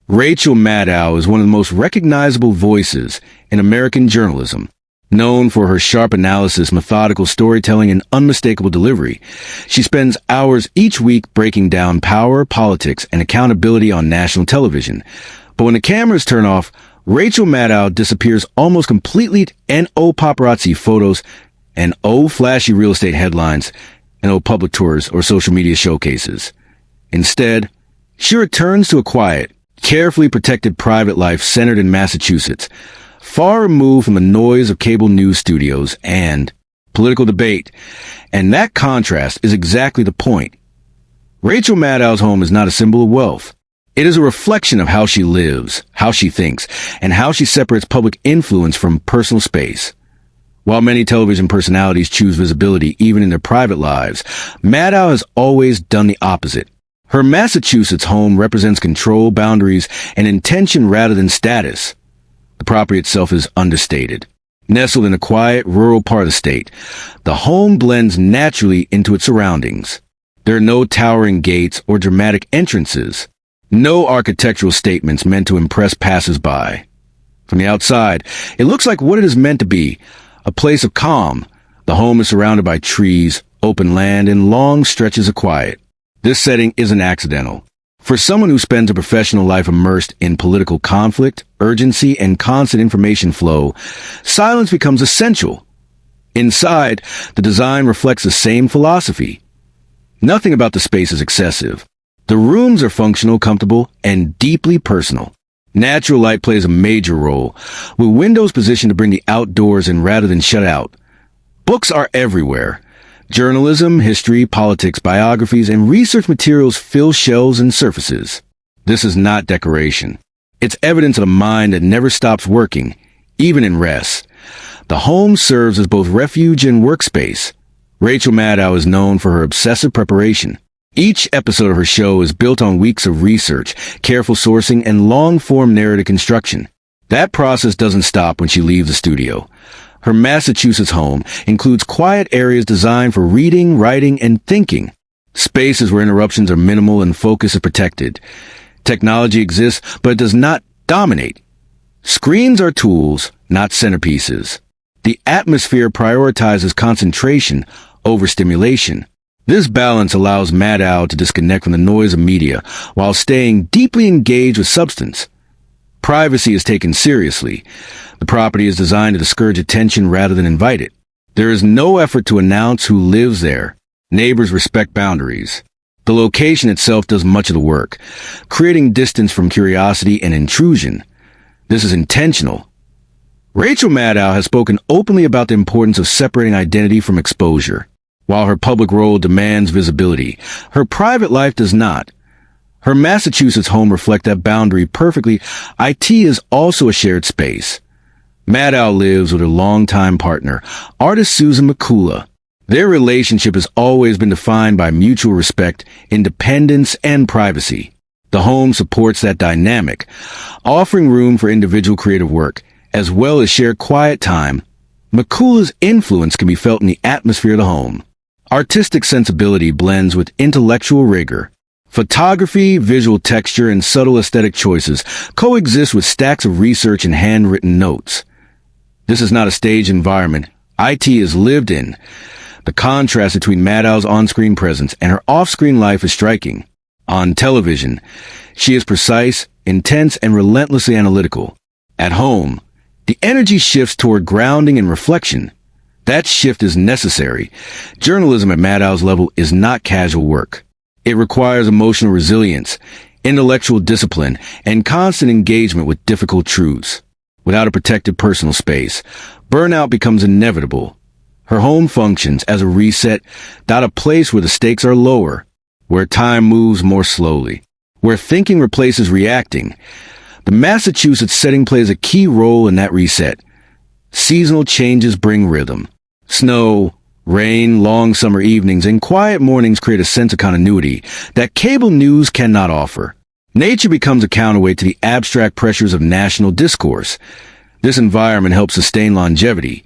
Rachel Maddow is one of the most recognizable voices in American journalism. Known for her sharp analysis, methodical storytelling, and unmistakable delivery, she spends hours each week breaking down power, politics, and accountability on national television. But when the cameras turn off, Rachel Maddow disappears almost completely, and paparazzi photos, and flashy real estate headlines, and public tours or social media showcases. Instead, she returns to a quiet, carefully protected private life centered in Massachusetts, far removed from the noise of cable news studios and political debate. And that contrast is exactly the point. Rachel Maddow's home is not a symbol of wealth. It is a reflection of how she lives, how she thinks, and how she separates public influence from personal space. While many television personalities choose visibility even in their private lives, Maddow has always done the opposite. Her Massachusetts home represents control, boundaries, and intention rather than status. The property itself is understated. Nestled in a quiet, rural part of the state, the home blends naturally into its surroundings. There are no towering gates or dramatic entrances. No architectural statements meant to impress passers-by. From the outside, it looks like what it is meant to be, a place of calm. The home is surrounded by trees, open land, and long stretches of quiet. This setting isn't accidental. For someone who spends a professional life immersed in political conflict, urgency, and constant information flow, silence becomes essential. Inside, the design reflects the same philosophy. Nothing about the space is excessive. The rooms are functional, comfortable, and deeply personal. Natural light plays a major role, with windows positioned to bring the outdoors in rather than shut out. Books are everywhere. Journalism, history, politics, biographies, and research materials fill shelves and surfaces. This is not decoration. It's evidence of a mind that never stops working, even in rest. The home serves as both refuge and workspace. Rachel Maddow is known for her obsessive preparation. Each episode of her show is built on weeks of research, careful sourcing, and long-form narrative construction. That process doesn't stop when she leaves the studio. Her Massachusetts home includes quiet areas designed for reading, writing, and thinking. Spaces where interruptions are minimal and focus is protected. Technology exists, but it does not dominate. Screens are tools, not centerpieces. The atmosphere prioritizes concentration over stimulation. This balance allows Maddow to disconnect from the noise of media while staying deeply engaged with substance. Privacy is taken seriously. The property is designed to discourage attention rather than invite it. There is no effort to announce who lives there. Neighbors respect boundaries. The location itself does much of the work, creating distance from curiosity and intrusion. This is intentional. Rachel Maddow has spoken openly about the importance of separating identity from exposure. While her public role demands visibility, her private life does not. Her Massachusetts home reflects that boundary perfectly. IT is also a shared space. Maddow lives with her longtime partner, artist Susan McCullough. Their relationship has always been defined by mutual respect, independence, and privacy. The home supports that dynamic, offering room for individual creative work, as well as shared quiet time. McCullough's influence can be felt in the atmosphere of the home. Artistic sensibility blends with intellectual rigor. Photography, visual texture, and subtle aesthetic choices coexist with stacks of research and handwritten notes. This is not a staged environment. IT is lived in. The contrast between Maddow's on-screen presence and her off-screen life is striking. On television, she is precise, intense, and relentlessly analytical. At home, the energy shifts toward grounding and reflection. That shift is necessary. Journalism at Maddow's level is not casual work. It requires emotional resilience, intellectual discipline, and constant engagement with difficult truths. Without a protected personal space, burnout becomes inevitable. Her home functions as a reset, not a place where the stakes are lower, where time moves more slowly, where thinking replaces reacting. The Massachusetts setting plays a key role in that reset. Seasonal changes bring rhythm. Snow, rain, long summer evenings, and quiet mornings create a sense of continuity that cable news cannot offer. Nature becomes a counterweight to the abstract pressures of national discourse. This environment helps sustain longevity.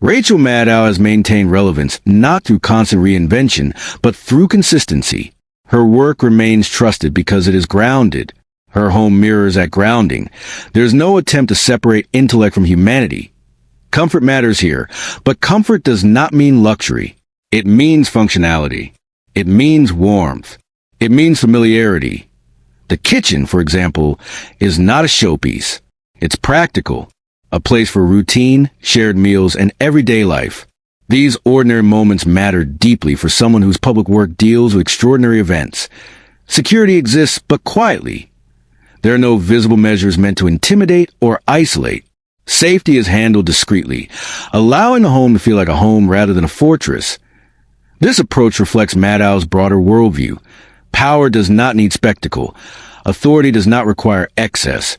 Rachel Maddow has maintained relevance not through constant reinvention, but through consistency. Her work remains trusted because it is grounded, Her home mirrors that grounding. There's no attempt to separate intellect from humanity. Comfort matters here, but comfort does not mean luxury. It means functionality. It means warmth. It means familiarity. The kitchen, for example, is not a showpiece. It's practical, a place for routine, shared meals, and everyday life. These ordinary moments matter deeply for someone whose public work deals with extraordinary events. Security exists, but quietly. There are no visible measures meant to intimidate or isolate. Safety is handled discreetly, allowing the home to feel like a home rather than a fortress. This approach reflects Maddow's broader worldview. Power does not need spectacle. Authority does not require excess.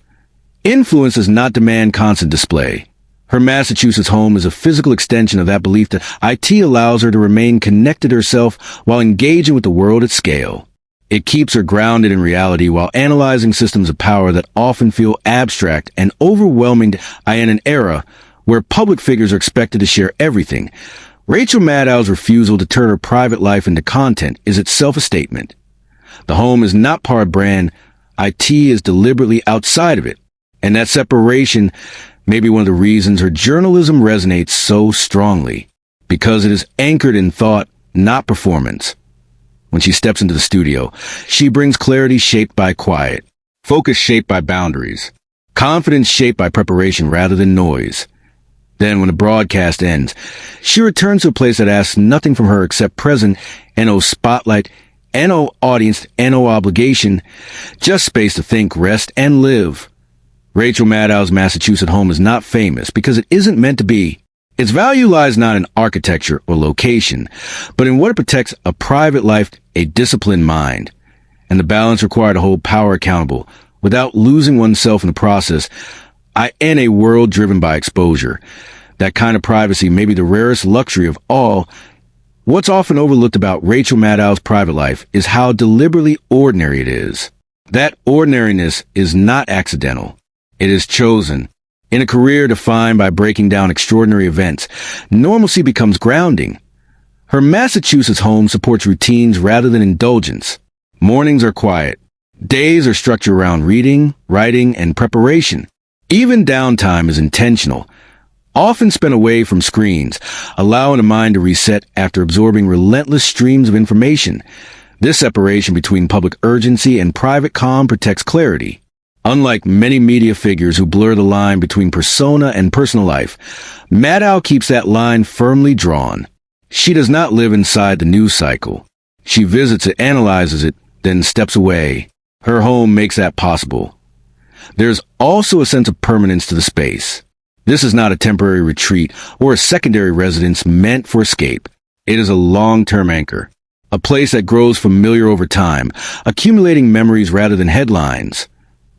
Influence does not demand constant display. Her Massachusetts home is a physical extension of that belief that IT allows her to remain connected to herself while engaging with the world at scale. It keeps her grounded in reality while analyzing systems of power that often feel abstract and overwhelming in an era where public figures are expected to share everything. Rachel Maddow's refusal to turn her private life into content is itself a statement. The home is not part of brand. IT is deliberately outside of it. And that separation may be one of the reasons her journalism resonates so strongly, because it is anchored in thought, not performance. When she steps into the studio, she brings clarity shaped by quiet, focus shaped by boundaries, confidence shaped by preparation rather than noise. Then, when the broadcast ends, she returns to a place that asks nothing from her except present, no spotlight, no audience, no obligation, just space to think, rest, and live. Rachel Maddow's Massachusetts home is not famous because it isn't meant to be. Its value lies not in architecture or location, but in what it protects: a private life, a disciplined mind, and the balance required to hold power accountable without losing oneself in the process. In a world driven by exposure, that kind of privacy may be the rarest luxury of all. What's often overlooked about Rachel Maddow's private life is how deliberately ordinary it is. That ordinariness is not accidental. It is chosen. In a career defined by breaking down extraordinary events, normalcy becomes grounding. Her Massachusetts home supports routines rather than indulgence. Mornings are quiet. Days are structured around reading, writing, and preparation. Even downtime is intentional, often spent away from screens, allowing the mind to reset after absorbing relentless streams of information. This separation between public urgency and private calm protects clarity. Unlike many media figures who blur the line between persona and personal life, Maddow keeps that line firmly drawn. She does not live inside the news cycle. She visits it, analyzes it, then steps away. Her home makes that possible. There's also a sense of permanence to the space. This is not a temporary retreat or a secondary residence meant for escape. It is a long-term anchor, a place that grows familiar over time, accumulating memories rather than headlines.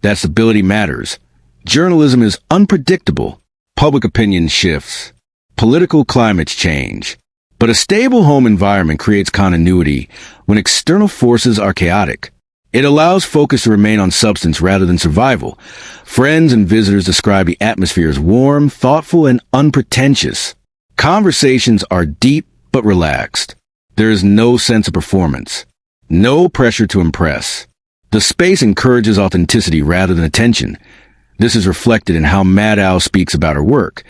That stability matters. Journalism is unpredictable. Public opinion shifts. Political climates change. But a stable home environment creates continuity when external forces are chaotic. It allows focus to remain on substance rather than survival. Friends and visitors describe the atmosphere as warm, thoughtful, and unpretentious. Conversations are deep but relaxed. There is no sense of performance. No pressure to impress. The space encourages authenticity rather than attention. This is reflected in how Maddow speaks about her work.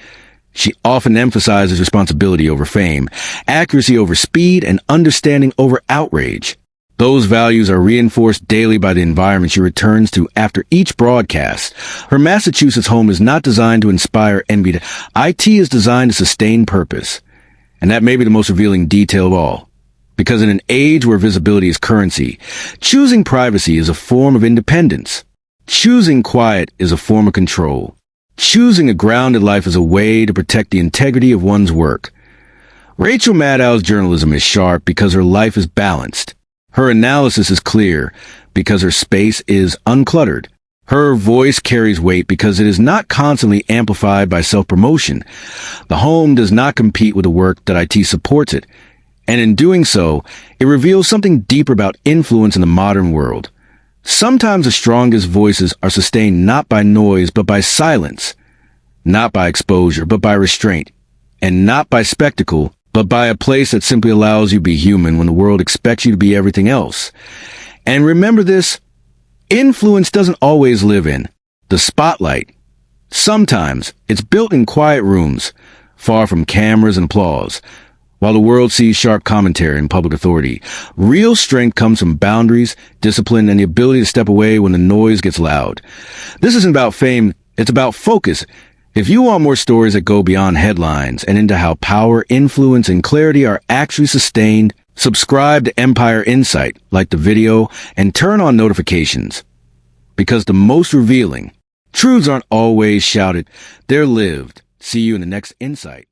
She often emphasizes responsibility over fame, accuracy over speed, and understanding over outrage. Those values are reinforced daily by the environment she returns to after each broadcast. Her Massachusetts home is not designed to inspire envy. IT is designed to sustain purpose. And that may be the most revealing detail of all. Because in an age where visibility is currency, choosing privacy is a form of independence. Choosing quiet is a form of control. Choosing a grounded life is a way to protect the integrity of one's work. Rachel Maddow's journalism is sharp because her life is balanced. Her analysis is clear because her space is uncluttered. Her voice carries weight because it is not constantly amplified by self-promotion. The home does not compete with the work that IT supports it. And in doing so, it reveals something deeper about influence in the modern world. Sometimes the strongest voices are sustained not by noise but by silence, not by exposure but by restraint, and not by spectacle but by a place that simply allows you to be human when the world expects you to be everything else. And remember this, Influence doesn't always live in the spotlight. Sometimes it's built in quiet rooms, far from cameras and applause. While the world sees sharp commentary and public authority, real strength comes from boundaries, discipline, and the ability to step away when the noise gets loud. This isn't about fame, it's about focus. If you want more stories that go beyond headlines and into how power, influence, and clarity are actually sustained, subscribe to Empire Insight, like the video, and turn on notifications. Because the most revealing truths aren't always shouted, they're lived. See you in the next Insight.